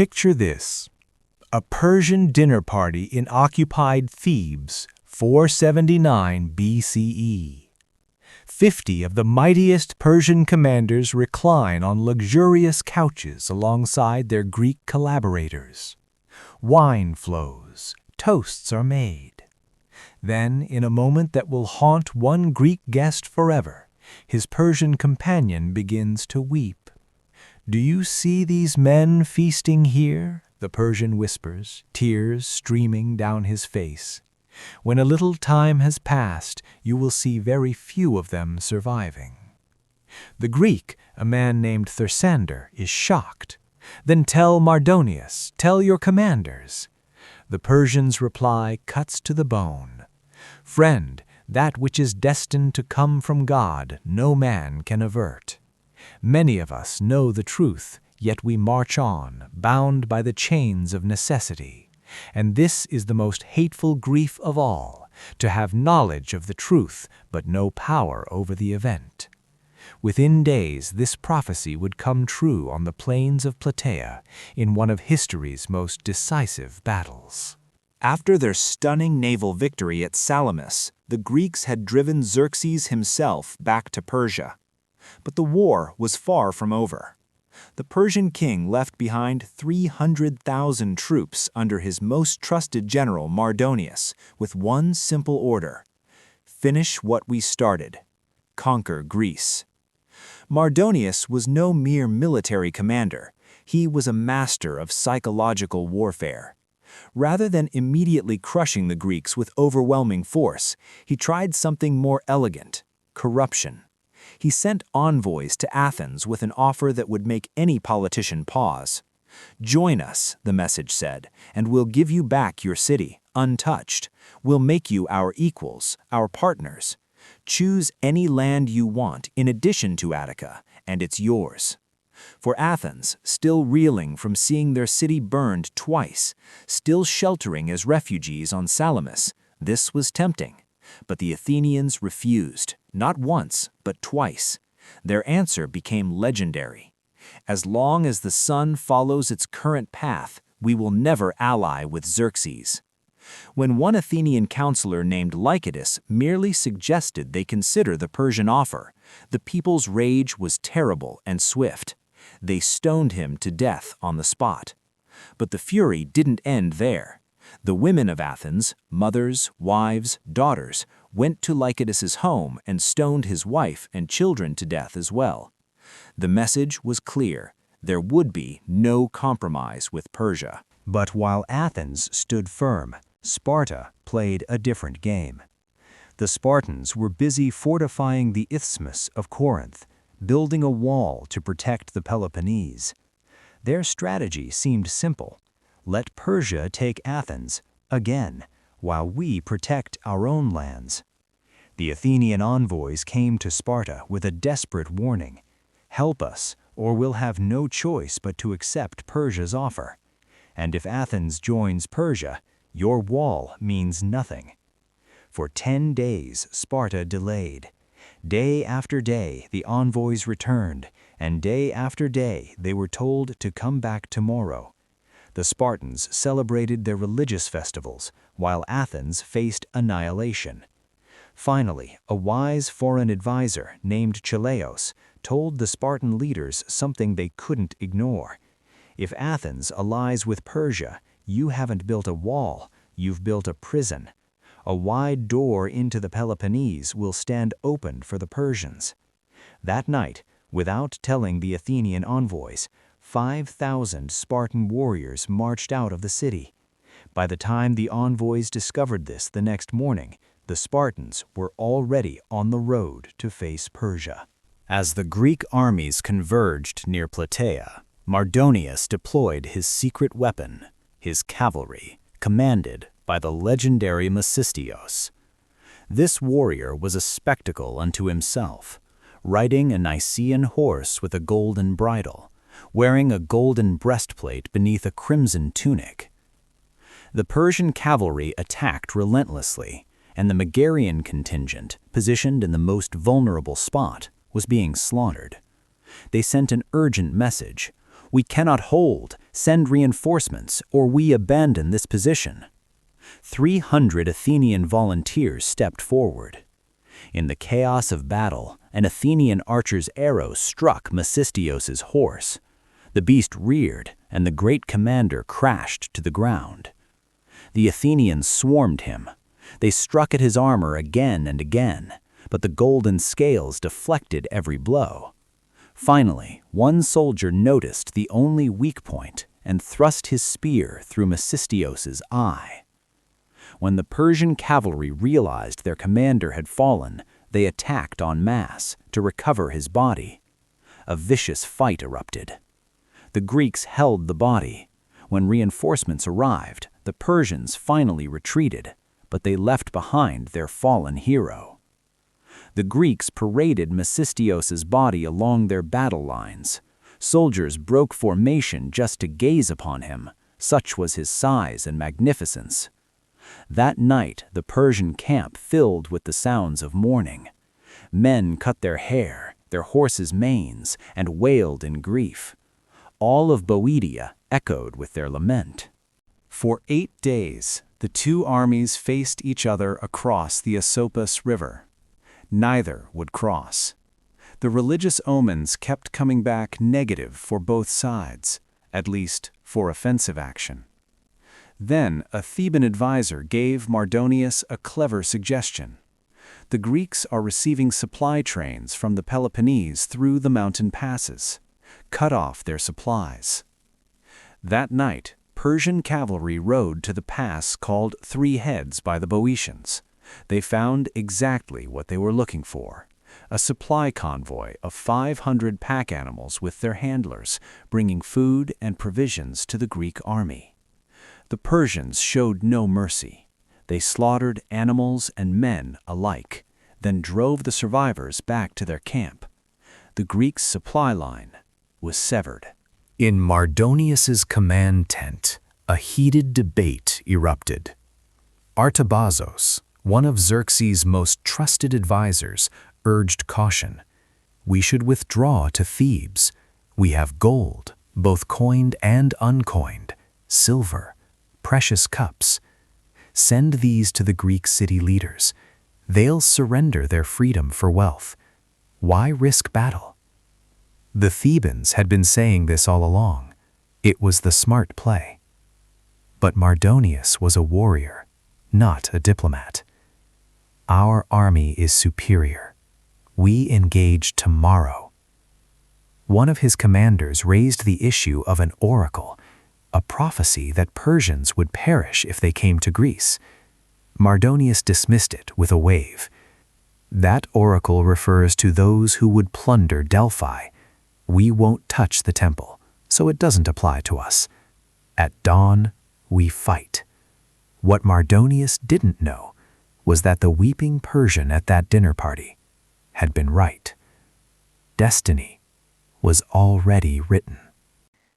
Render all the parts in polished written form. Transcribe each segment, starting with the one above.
Picture this: a Persian dinner party in occupied Thebes, 479 BCE. 50 of the mightiest Persian commanders recline on luxurious couches alongside their Greek collaborators. Wine flows, toasts are made. Then, in a moment that will haunt one Greek guest forever, his Persian companion begins to weep. "Do you see these men feasting here?" the Persian whispers, tears streaming down his face. "When a little time has passed, you will see very few of them surviving." The Greek, a man named Thersander, is shocked. "Then tell Mardonius, tell your commanders." The Persian's reply cuts to the bone. "Friend, that which is destined to come from God, no man can avert. Many of us know the truth, yet we march on, bound by the chains of necessity. And this is the most hateful grief of all, to have knowledge of the truth, but no power over the event." Within days, this prophecy would come true on the plains of Plataea in one of history's most decisive battles. After their stunning naval victory at Salamis, the Greeks had driven Xerxes himself back to Persia. But the war was far from over. The Persian king left behind 300,000 troops under his most trusted general Mardonius with one simple order: finish what we started, conquer Greece. Mardonius was no mere military commander. He was a master of psychological warfare. Rather than immediately crushing the Greeks with overwhelming force, he tried something more elegant: corruption. He sent envoys to Athens with an offer that would make any politician pause. "Join us," the message said, "and we'll give you back your city, untouched. We'll make you our equals, our partners. Choose any land you want in addition to Attica, and it's yours." For Athens, still reeling from seeing their city burned twice, still sheltering as refugees on Salamis, this was tempting. But the Athenians refused, not once, but twice. Their answer became legendary: "As long as the sun follows its current path, we will never ally with Xerxes." When one Athenian counselor named Lycidas merely suggested they consider the Persian offer, the people's rage was terrible and swift. They stoned him to death on the spot. But the fury didn't end there. The women of Athens, mothers, wives, daughters, went to Lycidas's home and stoned his wife and children to death as well. The message was clear: there would be no compromise with Persia. But while Athens stood firm, Sparta played a different game. The Spartans were busy fortifying the isthmus of Corinth, building a wall to protect the Peloponnese. Their strategy seemed simple: let Persia take Athens, again, while we protect our own lands. The Athenian envoys came to Sparta with a desperate warning: help us, or we'll have no choice but to accept Persia's offer. And if Athens joins Persia, your wall means nothing. For 10 days, Sparta delayed. Day after day, the envoys returned, and day after day, they were told to come back tomorrow. The Spartans celebrated their religious festivals, while Athens faced annihilation. Finally, a wise foreign advisor named Chileos told the Spartan leaders something they couldn't ignore: if Athens allies with Persia, you haven't built a wall, you've built a prison. A wide door into the Peloponnese will stand open for the Persians. That night, without telling the Athenian envoys, 5,000 Spartan warriors marched out of the city. By the time the envoys discovered this the next morning, the Spartans were already on the road to face Persia. As the Greek armies converged near Plataea, Mardonius deployed his secret weapon, his cavalry, commanded by the legendary Mecistios. This warrior was a spectacle unto himself, riding a Nicaean horse with a golden bridle, wearing a golden breastplate beneath a crimson tunic. The Persian cavalry attacked relentlessly, and the Megarian contingent, positioned in the most vulnerable spot, was being slaughtered. They sent an urgent message: We cannot hold, send reinforcements, or we abandon this position." 300 Athenian volunteers stepped forward. In the chaos of battle, an Athenian archer's arrow struck Mecistios's horse. The beast reared, and the great commander crashed to the ground. The Athenians swarmed him. They struck at his armor again and again, but the golden scales deflected every blow. Finally, one soldier noticed the only weak point and thrust his spear through Mecistios's eye. When the Persian cavalry realized their commander had fallen, they attacked en masse to recover his body. A vicious fight erupted. The Greeks held the body. When reinforcements arrived, the Persians finally retreated, but they left behind their fallen hero. The Greeks paraded Mecistios's body along their battle lines. Soldiers broke formation just to gaze upon him, such was his size and magnificence. That night, the Persian camp filled with the sounds of mourning. Men cut their hair, their horses' manes, and wailed in grief. All of Boeotia echoed with their lament. For 8 days, the two armies faced each other across the Asopus River. Neither would cross. The religious omens kept coming back negative for both sides, at least for offensive action. Then a Theban advisor gave Mardonius a clever suggestion. The Greeks are receiving supply trains from the Peloponnese through the mountain passes. Cut off their supplies. That night, Persian cavalry rode to the pass called Three Heads by the Boeotians. They found exactly what they were looking for: a supply convoy of 500 pack animals with their handlers, bringing food and provisions to the Greek army. The Persians showed no mercy. They slaughtered animals and men alike, then drove the survivors back to their camp. The Greeks' supply line was severed. In Mardonius's command tent, a heated debate erupted. Artabazos, one of Xerxes' most trusted advisors, urged caution. "We should withdraw to Thebes. We have gold, both coined and uncoined, silver, precious cups. Send these to the Greek city leaders. They'll surrender their freedom for wealth. Why risk battle?" The Thebans had been saying this all along. It was the smart play. But Mardonius was a warrior, not a diplomat. "Our army is superior. We engage tomorrow." One of his commanders raised the issue of an oracle, a prophecy that Persians would perish if they came to Greece. Mardonius dismissed it with a wave. "That oracle refers to those who would plunder Delphi. We won't touch the temple, so it doesn't apply to us. At dawn, we fight." What Mardonius didn't know was that the weeping Persian at that dinner party had been right. Destiny was already written.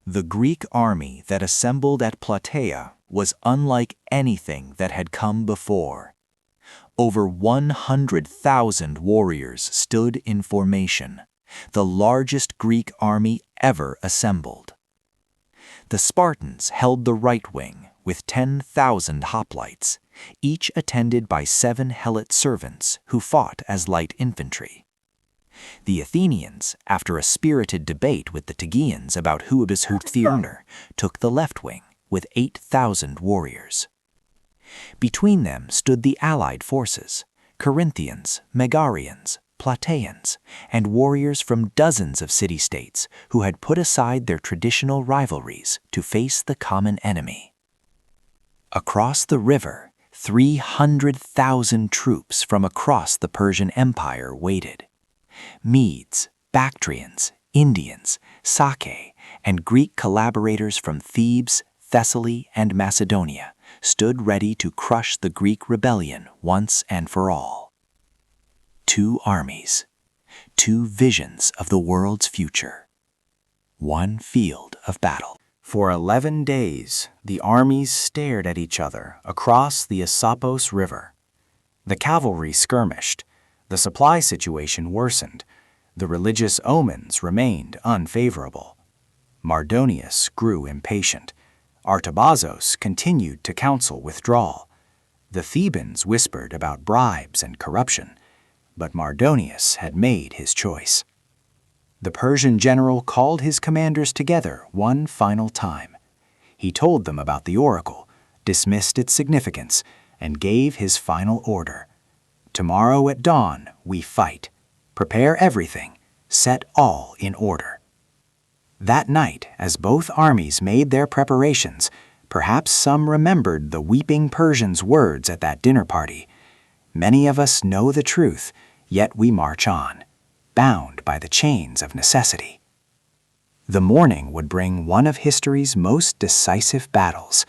The Greek army that assembled at Plataea was unlike anything that had come before. Over 100,000 warriors stood in formation, the largest Greek army ever assembled. The Spartans held the right wing with 10,000 hoplites, each attended by 7 helot servants who fought as light infantry. The Athenians, after a spirited debate with the Tegeans about who was Hufthirner, took the left wing with 8,000 warriors. Between them stood the allied forces, Corinthians, Megarians, Plataeans, and warriors from dozens of city-states who had put aside their traditional rivalries to face the common enemy. Across the river, 300,000 troops from across the Persian Empire waited. Medes, Bactrians, Indians, Sake, and Greek collaborators from Thebes, Thessaly, and Macedonia stood ready to crush the Greek rebellion once and for all. 2 armies, 2 visions of the world's future, 1 field of battle. For 11 days, the armies stared at each other across the Asopus River. The cavalry skirmished. The supply situation worsened. The religious omens remained unfavorable. Mardonius grew impatient. Artabazos continued to counsel withdrawal. The Thebans whispered about bribes and corruption, but Mardonius had made his choice. The Persian general called his commanders together one final time. He told them about the oracle, dismissed its significance, and gave his final order. Tomorrow at dawn we fight. Prepare everything. Set all in order. That night, as both armies made their preparations, perhaps some remembered the weeping Persian's words at that dinner party. Many of us know the truth, yet we march on, bound by the chains of necessity. The morning would bring one of history's most decisive battles,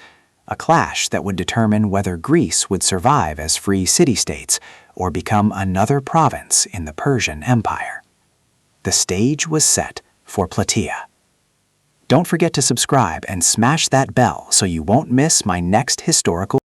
a clash that would determine whether Greece would survive as free city-states or become another province in the Persian Empire. The stage was set for Plataea. Don't forget to subscribe and smash that bell so you won't miss my next historical